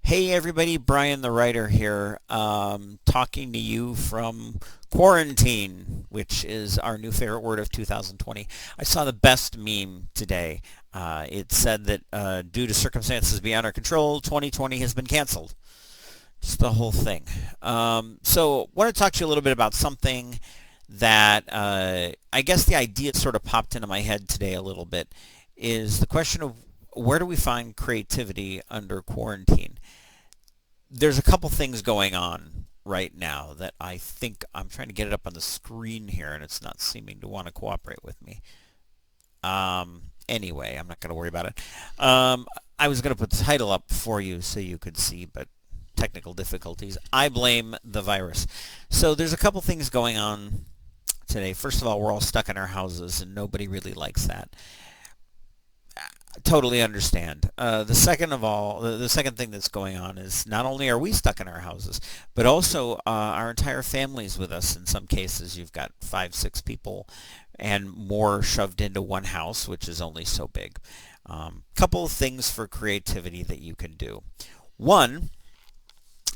Hey everybody, Bryan the Writer here, talking to you from quarantine, which is our new favorite word of 2020. I saw the best meme today. It said that due to circumstances beyond our control, 2020 has been canceled. Just the whole thing. So I want to talk to you a little bit about something that I guess the idea sort of popped into my head today a little bit is the question of where do we find creativity under quarantine? There's a couple things going on right now that I think I'm trying to get it up on the screen here and it's not seeming to want to cooperate with me. Anyway, I'm not going to worry about it. I was going to put the title up for you so you could see, but technical difficulties. I blame the virus. So there's a couple things going on today. First of all, we're all stuck in our houses and nobody really likes that. Totally understand. The second thing that's going on is not only are we stuck in our houses, but also our entire families with us. In some cases, you've got 5, 6 people and more shoved into one house, which is only so big. Couple of things for creativity that you can do. One,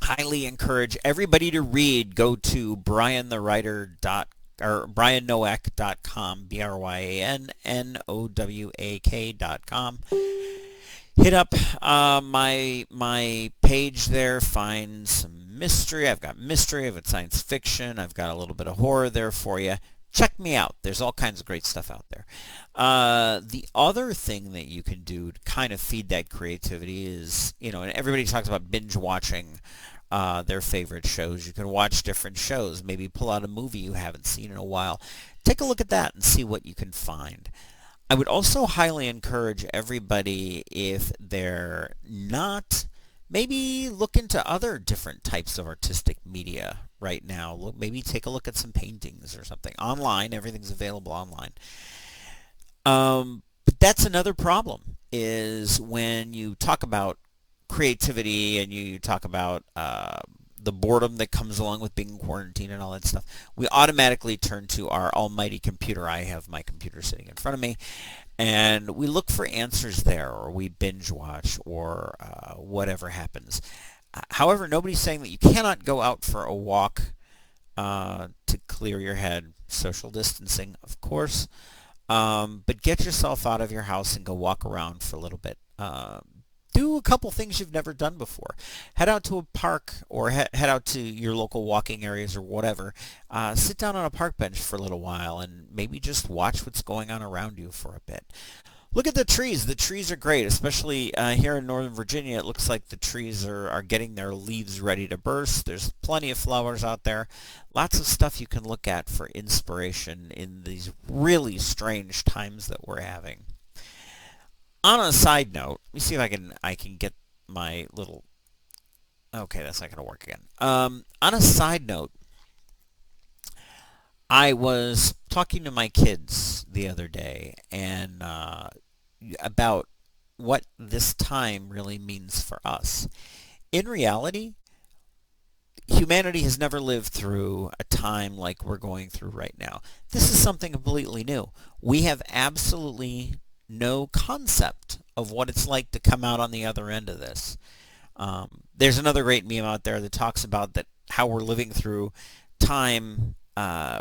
highly encourage everybody to read. Go to bryanthewriter.com or bryannowack.com, bryannowack.com. Hit up my page there, find some mystery. I've got mystery, I've got science fiction, I've got a little bit of horror there for you. Check me out. There's all kinds of great stuff out there. The other thing that you can do to kind of feed that creativity is, and everybody talks about binge watching their favorite shows. You can watch different shows, maybe pull out a movie you haven't seen in a while. Take a look at that and see what you can find. I would also highly encourage everybody, if they're not, maybe look into other different types of artistic media right now. Maybe take a look at some paintings or something. Online, everything's available online. But that's another problem, is when you talk about creativity and you talk about the boredom that comes along with being quarantined and all that stuff, we automatically turn to our almighty computer. I have my computer sitting in front of me, and we look for answers there, or we binge watch, or whatever happens. However, nobody's saying that you cannot go out for a walk to clear your head. Social distancing, of course, but get yourself out of your house and go walk around for a little bit. Do a couple things you've never done before. Head out to a park, or head out to your local walking areas or whatever. Sit down on a park bench for a little while and maybe just watch what's going on around you for a bit. Look at the trees. The trees are great, especially here in Northern Virginia. It looks like the trees are getting their leaves ready to burst. There's plenty of flowers out there. Lots of stuff you can look at for inspiration in these really strange times that we're having. On a side note, let me see if I can get my little. Okay, that's not going to work again. On a side note, I was talking to my kids the other day and about what this time really means for us. In reality, humanity has never lived through a time like we're going through right now. This is something completely new. We have absolutely no concept of what it's like to come out on the other end of this. There's another great meme out there that talks about that how we're living through time,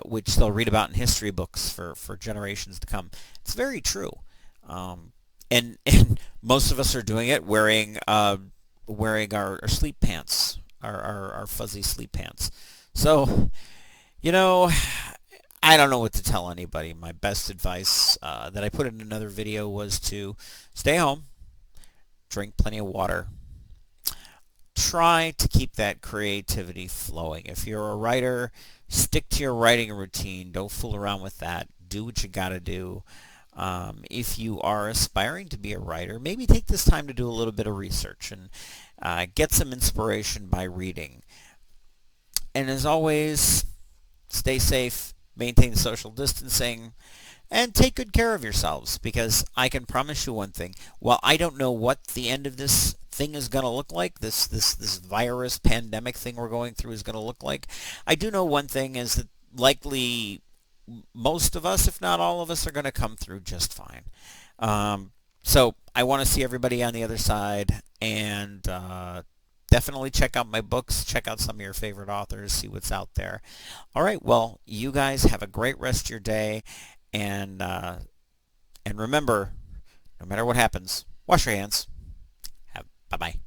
which they'll read about in history books for generations to come. It's very true, and most of us are doing it wearing our sleep pants, our fuzzy sleep pants. So, I don't know what to tell anybody. My best advice that I put in another video was to stay home, drink plenty of water, try to keep that creativity flowing. If you're a writer, stick to your writing routine. Don't fool around with that. Do what you got to do. If you are aspiring to be a writer, maybe take this time to do a little bit of research and get some inspiration by reading. And as always, stay safe. Maintain social distancing, and take good care of yourselves, because I can promise you one thing. While I don't know what the end of this thing is going to look like, this virus pandemic thing we're going through is going to look like, I do know one thing is that likely most of us, if not all of us, are going to come through just fine. So I want to see everybody on the other side, and definitely check out my books. Check out some of your favorite authors. See what's out there. All right. Well, you guys have a great rest of your day, and and remember, no matter what happens, wash your hands. Bye bye.